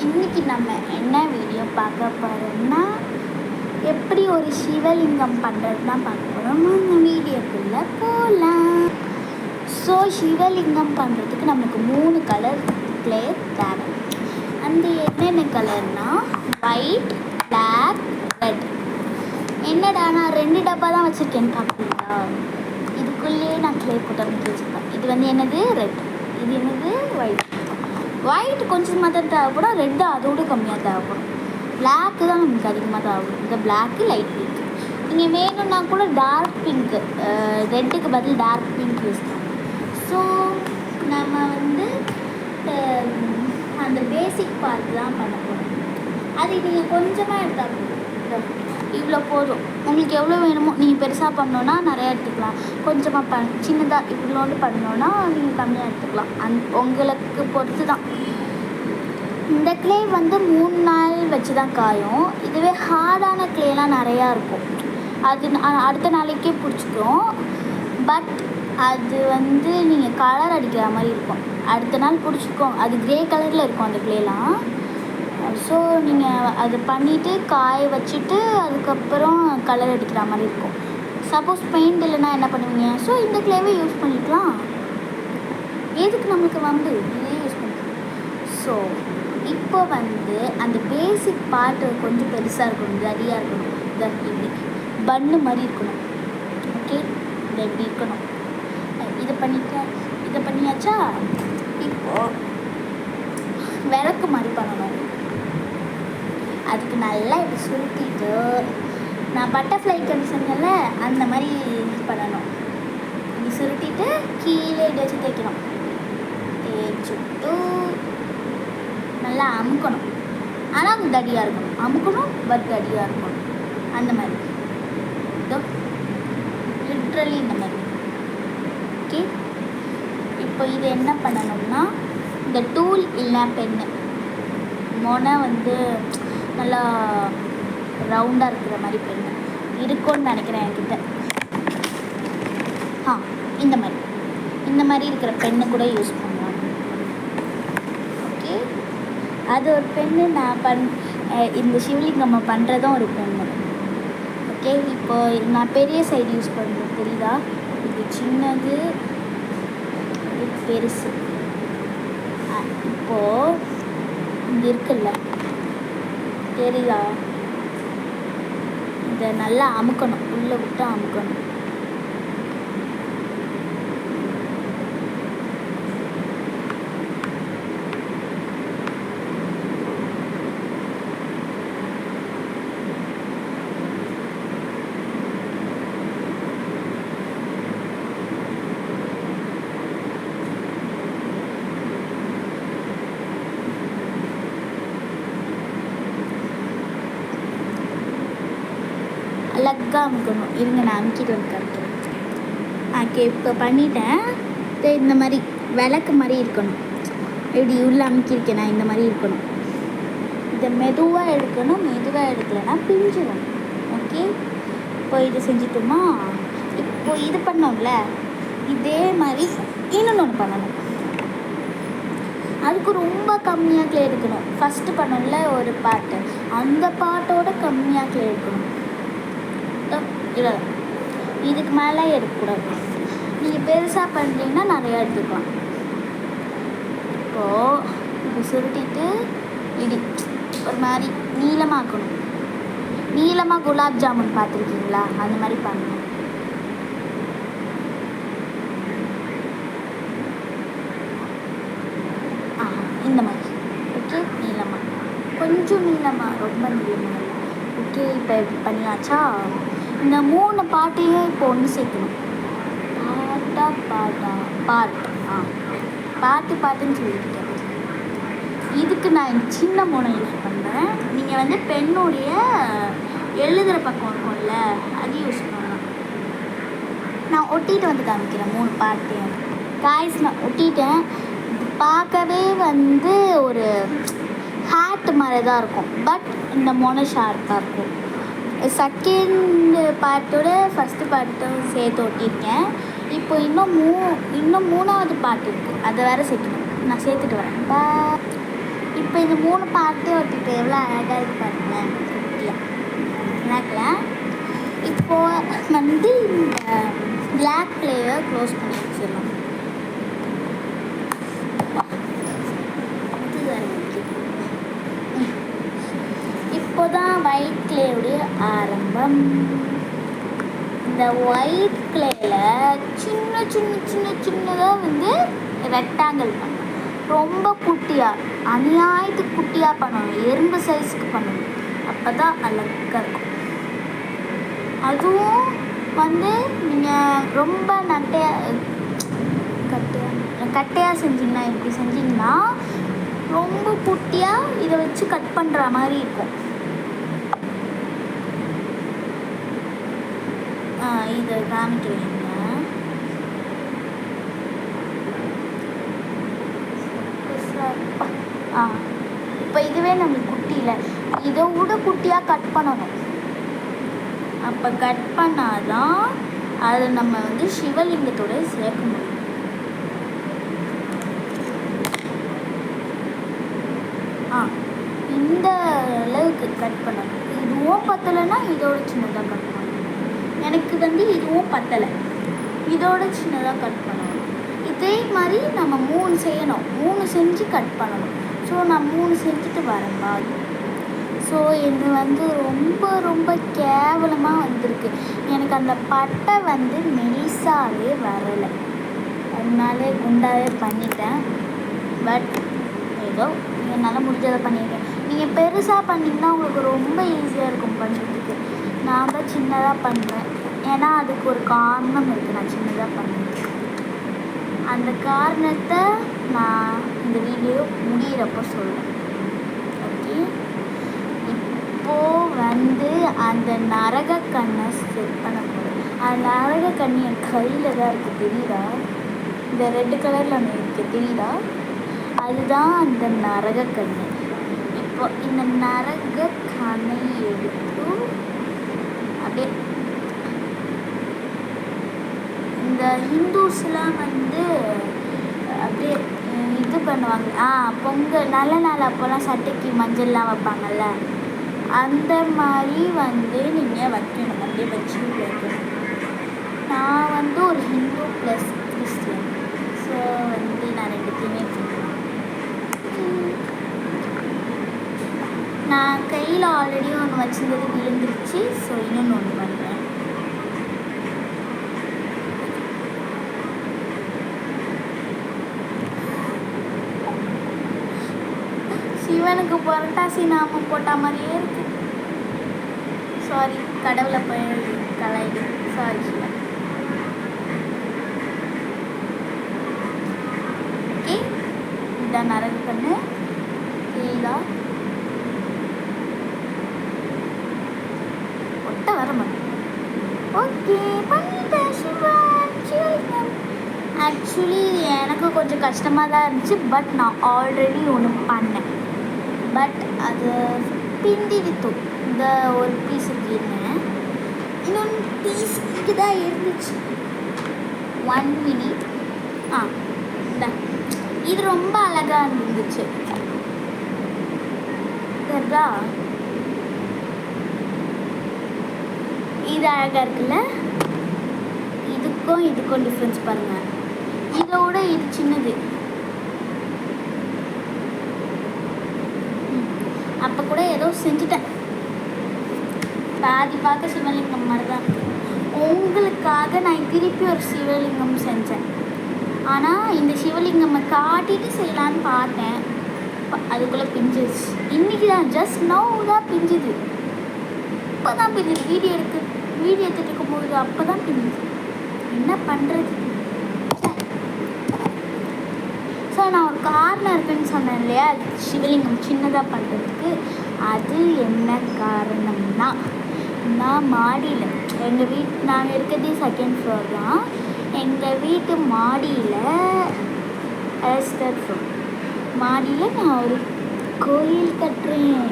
இன்றைக்கி நம்ம என்ன வீடியோ பார்க்க போகிறோம்னா எப்படி ஒரு சிவலிங்கம் பண்ணுறது தான் பார்க்க போகிறோம். அந்த வீடியோக்குள்ளே போகலாம். ஸோ சிவலிங்கம் பண்ணுறதுக்கு நமக்கு 3 கலர் க்ளே தேவை. அந்த என்னென்ன கலர்னால் ஒயிட், பிளாக், ரெட். என்னடா நான் 2 டப்பா தான் வச்சுருக்கேன்னு பார்க்குறீங்களா? இதுக்குள்ளேயே நான் க்ளே போட்டு வச்சுருப்பேன். இது வந்து என்னது ரெட், இது என்னது ஒயிட். ஒயிட் கொஞ்சமாக தான் தேவைப்படும், ரெட்டு அதோடு கம்மியாக தேவைப்படும். பிளாக்கு தான் நமக்கு அதிகமாக தேவைப்படும். இந்த பிளாக்கு லைட் பிங்க். நீங்கள் வேணும்னா கூட டார்க் பிங்க்கு, ரெட்டுக்கு பதில் டார்க் பிங்க் யூஸ் பண்ணலாம். ஸோ நம்ம வந்து அந்த பேசிக் பார்ட் தான் பண்ண போகிறோம். அது நீங்கள் கொஞ்சமாக எடுத்தால் போதும், இவ்வளோ போதும். உங்களுக்கு எவ்வளோ வேணுமோ, நீங்கள் பெருசாக பண்ணோன்னா நிறையா எடுத்துக்கலாம், கொஞ்சமாக சின்னதாக இவ்வளோண்டு பண்ணோன்னா நீங்கள் கம்மியாக எடுத்துக்கலாம். உங்களுக்கு பொறுத்து தான். இந்த க்ளே வந்து 3 நாள் வச்சு தான் காயும். இதுவே ஹார்டான க்ளேலாம் நிறையா இருக்கும், அது அடுத்த நாளைக்கே பிடிச்சிக்கும். பட் அது வந்து நீங்கள் கலர் அடிக்கிற மாதிரி இருக்கும், அடுத்த நாள் பிடிச்சிக்கும். அது க்ரே கலரில் இருக்கும் அந்த க்ளேலாம். ஸோ நீங்கள் அது பண்ணிவிட்டு காய வச்சுட்டு அதுக்கப்புறம் கலர் அடிக்கிற மாதிரி இருக்கும். சப்போஸ் பெயிண்ட் இல்லைன்னா என்ன பண்ணுவீங்க? ஸோ இந்த க்ளேவே யூஸ் பண்ணிக்கலாம். எதுக்கு நம்மளுக்கு வந்து இதே யூஸ் பண்ணிக்கலாம். ஸோ இப்போ வந்து அந்த பேசிக் பார்ட்டு கொஞ்சம் பெருசாக இருக்கணும், தடியாக இருக்கணும். இந்த இப்படி பன்னு மாதிரி இருக்கணும். ஓகே, இதை எப்படி இருக்கணும். இதை பண்ணியாச்சா? இப்போது விளக்கு மாதிரி பண்ணணும். அதுக்கு நல்லா இப்படி சுருட்டிட்டு, நான் பட்டர்ஃப்ளை சொன்னேன்ல அந்த மாதிரி பண்ணணும். இப்படி சுருட்டிட்டு கீழே இப்படி வச்சு தேய்க்கணும். தேய்ச்சிட்டு நல்லா அமுக்கணும். ஆனால் அது தடியாக இருக்கணும். அமுக்கணும் பட் தடியாக இருக்கணும். அந்த மாதிரி லிட்ரலி இந்த மாதிரி. ஓகே, இப்போ இது என்ன பண்ணணும்னா, இந்த டூல் இல்லை பென்னு மொனை வந்து நல்லா ரவுண்டாக இருக்கிற மாதிரி பெண்ணு இருக்கும்னு நினைக்கிறேன் என்கிட்ட. இந்த மாதிரி இருக்கிற பெண்ணு கூட யூஸ் பண்ணலாம். ஓகே, அது ஒரு பெண்ணு. நான் இந்த சிவலிங்கம் பண்ணுறதும் ஒரு பெண்ணு. ஓகே, இப்போ நான் பெரிய சைடு யூஸ் பண்ணுறேன், தெரியுதா? இது சின்னது, இது பெருசு. இப்போது இங்கே இருக்குல்ல, தெரியுதா? இதை நல்லா அமுக்கணும், உள்ளே விட்டு அமுக்கணும். அழகாக அமுக்கணும். இருங்க, நான் அமுக்கிட்டு வந்து காமிக்கிறேன். ஓகே, இப்போ பண்ணிட்டேன். இந்த மாதிரி விளக்கு மாதிரி இருக்கணும். இப்படி உள்ளே அமுக்கியிருக்கேன், இந்த மாதிரி இருக்கணும். இதை மெதுவாக எடுக்கணும். மெதுவாக எடுக்கலைன்னா பிஞ்சிடும். ஓகே, இப்போ இது செஞ்சுட்டோமா? இப்போ இது பண்ணோம்ல, இதே மாதிரி இன்னொன்று பண்ணணும். அதுக்கு ரொம்ப கம்மியாக க்ளே எடுக்கணும். ஃபஸ்ட்டு பண்ணோம்ல ஒரு பாட்டு, அந்த பாட்டோட கம்மியாக க்ளே எடுக்கணும். இல்லை, இதுக்கு மேலே எடுக்கக்கூடாது. நீங்கள் பெருசாக பண்ணுறீங்கன்னா நிறையா எடுத்துக்கலாம். இப்போது இப்போ சுருட்டிட்டு இடி ஒரு மாதிரி நீளமாக்கணும். நீளமாக குலாப் ஜாமுன் பார்த்துருக்கீங்களா? அந்த மாதிரி பண்ணணும். இந்த மாதிரி. ஓகே, நீளமாக, கொஞ்சம் நீளமாக, ரொம்ப நீளமாக. ஓகே, இப்போ எப்படி பண்ணியாச்சா? இந்த 3 பாட்டையும் இப்போ ஒன்று சேர்க்கணும். பாட்டுன்னு சொல்லியிருக்கேன். இதுக்கு நான் சின்ன மோனை யூஸ் பண்ணுறேன். நீங்கள் வந்து பெண்ணுடைய எழுதுகிற பக்கம் இருக்கும்ல, அது யூஸ் பண்ணலாம். நான் ஒட்டிட்டு வந்து காமிக்கிறேன் 3 பாட்டையும். காய்ஸ், நான் ஒட்டிட்டேன். பார்க்கவே வந்து ஒரு ஹேட் மாதிரி தான் இருக்கும், பட் இந்த மொனை ஷார்ப்பாக இருக்கும். செகண்ட் பார்ட்டோட ஃபஸ்ட்டு பார்ட்டும் சேர்த்து ஒட்டியிருக்கேன். இப்போ இன்னும் 3வது பார்ட் இருக்குது, அதை வேறு சேர்க்கணும். நான் சேர்த்துட்டு வரேன். இப்போ இந்த 3 பார்ட்டே ஒட்டிட்டு எவ்வளோ அழகாக இருக்கு பாருங்களேன், குட்டியாக பிளாக்ல. இப்போது வந்து இந்த பிளாக் கிளேவை க்ளோஸ் பண்ணி வச்சிடலாம். இப்போதான் ஒயிட் கிளேவுடைய ஆரம்பம். இந்த ஒயிட் கிளேல சின்ன சின்ன சின்ன சின்னதாக வந்து ரெக்டாங்கிள் பண்ணணும். ரொம்ப குட்டியாக, அநியாயத்துக்கு குட்டியாக பண்ணணும், எறும்பு சைஸுக்கு பண்ணணும். அப்போ தான் அழகாக இருக்கும். அதுவும் வந்து நீங்கள் ரொம்ப கட்டையாக செஞ்சிங்கன்னா, இப்படி செஞ்சிங்கன்னா ரொம்ப குட்டியாக இதை வச்சு கட் பண்ணுற மாதிரி இருக்கும். இதை காமிக்கிறீங்க. இப்போ இதுவே நம்மளுக்கு குட்டியில் இதை விட குட்டியாக கட் பண்ணணும். அப்போ கட் பண்ணாதான் அதை நம்ம வந்து சிவலிங்கத்தோட சேர்க்க முடியும். இந்த அளவுக்கு கட் பண்ணணும். இதுவும் பத்தலைன்னா இதோட சின்னதாக கட் பண்ணணும். எனக்கு வந்து இதுவும் பத்தலை, இதோட சின்னதாக கட் பண்ணணும். இதே மாதிரி நம்ம 3 செய்யணும், 3 செஞ்சு கட் பண்ணணும். ஸோ நான் 3 செஞ்சுட்டு வரேன்பா. ஸோ இது வந்து ரொம்ப ரொம்ப கேவலமாக வந்திருக்கு. எனக்கு அந்த பட்டை வந்து மெலிசாவே வரலை, அதனாலே குண்டாவே பண்ணிட்டேன். பட் ஏதோ என்னால் முடிஞ்சதை பண்ணியிருக்கேன். நீங்கள் பெருசாக பண்ணிங்கன்னா உங்களுக்கு ரொம்ப ஈஸியாக இருக்கும் பண்ணுறதுக்கு. நான் தான் சின்னதாக பண்ணுவேன், ஏன்னா அதுக்கு ஒரு காரணம் இருக்குது. நான் சின்னதாக பண்ணுவேன். அந்த காரணத்தை நான் இந்த வீடியோ முடிகிறப்போ சொல்கிறேன். ஓகே, இப்போது வந்து அந்த நரக கண்ணை செட் பண்ண போகிறேன். அந்த நரக கண்ணி என் கையில் தான் இருக்குது, தெரியுதா? இந்த ரெட் கலரில் ஒன்று இருக்குது, தெரியுதா? அதுதான் அந்த நரக கண்ணு. இப்போ இந்த நரக கண்ணை எடுத்து அப்படியே இந்த ஹிந்துஸ்லாம் வந்து அப்படியே இது பண்ணுவாங்க. பொங்கல் நல்ல நாள் அப்போல்லாம் சட்டைக்கு மஞ்சள்லாம் வைப்பாங்கல்ல, அந்த மாதிரி வந்து நீங்கள் வைக்கணும். அப்படியே வச்சு வைக்கணும். நான் வந்து ஒரு ஹிந்து ப்ளஸ் கிறிஸ்டியன், ஸோ வந்து நான் ரெண்டுத்தையுமே பண்ணுவேன். நான் கையில் ஆல்ரெடி ஒன்று வச்சுருந்தது விழுந்துருச்சு. ஸோ இன்னொன்று ஒன்று பண்ணுறேன். சிவனுக்கு புரட்டாசி நாமம் போட்ட மாதிரியே இருக்கு. சாரி, கடவுளை போய் கலாய்டு. சாரி சிவன். ஓகே, இதான் நரகு பண்ணு இல்லா ஒட்ட வர மாட்டேன். ஓகே, பண்ணிட்டேன் சிவன். சிவன் ஆக்சுவலி எனக்கு கொஞ்சம் கஷ்டமாக தான் இருந்துச்சு. பட் நான் ஆல்ரெடி ஒன்று பண்ணேன். பட் அது பிந்திடுத்து. இந்த ஒரு பீஸ் இருக்குன்னு இன்னொன்று பீஸ் இங்கே தான் இருந்துச்சு. 1 minute. இது ரொம்ப அழகாக இருந்துச்சு. சரிதா? இது அழகாக இருக்குல்ல? இதுக்கும் டிஃப்ரென்ஸ் பாருங்கள். இதோட இது சின்னது. அப்போ கூட ஏதோ செஞ்சுட்டேன். பாதி பார்க்க சிவலிங்கம் மாதிரி தான் இருக்குது. உங்களுக்காக நான் திருப்பி ஒரு சிவலிங்கம் செஞ்சேன். ஆனால் இந்த சிவலிங்கம்மை காட்டிட்டு செய்யலான்னு பார்த்தேன். அதுக்குள்ளே பிஞ்சிச்சு. இன்றைக்கி தான் ஜஸ்ட் நவ் தான் பிஞ்சுது. இப்போ தான் பிஞ்சுது. வீடியோ எடுத்துகிட்டு இருக்கும்போது அப்போ தான் பிஞ்சுது. என்ன பண்ணுறது? ஸோ நான் ஒரு காரணம் இருக்குன்னு சொன்னேன் இல்லையா, சிவலிங்கம் சின்னதாக பண்ணுறதுக்கு. அது என்ன காரணம்னா, நான் மாடியில் நாங்கள் இருக்கிறதே 2nd floor தான். எங்கள் வீட்டு மாடியில் மாடியில் நான் ஒரு கோயில் கட்டுறேன்.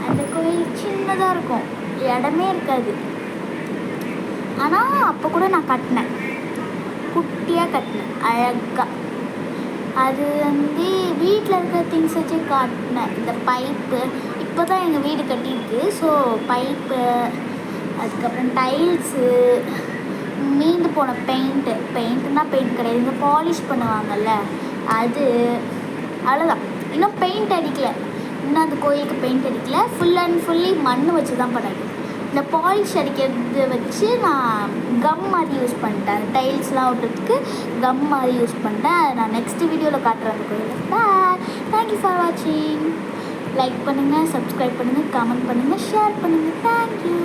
அந்த கோயில் சின்னதாக இருக்கும், இடமே இருக்காது. ஆனால் அப்போ கூட நான் கட்டினேன், குட்டியாக கட்டினேன், அழகாக. அது வந்து வீட்டில் இருக்கிற திங்ஸ் வச்சு காட்டினேன். இந்த பைப்பு இப்போ தான் எங்கள் வீடு கட்டியிருக்கு. ஸோ பைப்பு, அதுக்கப்புறம் டைல்ஸு, மீந்து போன பெயிண்ட்டுனா பெயிண்ட் கிடையாது, இந்த பாலிஷ் பண்ணுவாங்கள்ல அது, அவ்வளோதான். இன்னும் பெயிண்ட் அடிக்கலை, இன்னும் அந்த கோயிலுக்கு பெயிண்ட் அடிக்கலை. ஃபுல் அண்ட் ஃபுல்லி மண் வச்சு தான் பண்ணது. இந்த பாலிஷ் அடிக்கிறது வச்சு நான் கம் மாதிரி யூஸ் பண்ணிட்டேன். டைல்ஸ்லாம் விட்டுறதுக்கு கம் மாதிரி யூஸ் பண்ணிட்டேன். அதை நான் நெக்ஸ்ட் வீடியோவில் காட்டுறேன் அந்த கோயிலில். பாய், தேங்க்யூ ஃபார் வாட்சிங். லைக் பண்ணுங்கள், சப்ஸ்கிரைப் பண்ணுங்கள், கமெண்ட் பண்ணுங்கள், ஷேர் பண்ணுங்கள். தேங்க்யூ.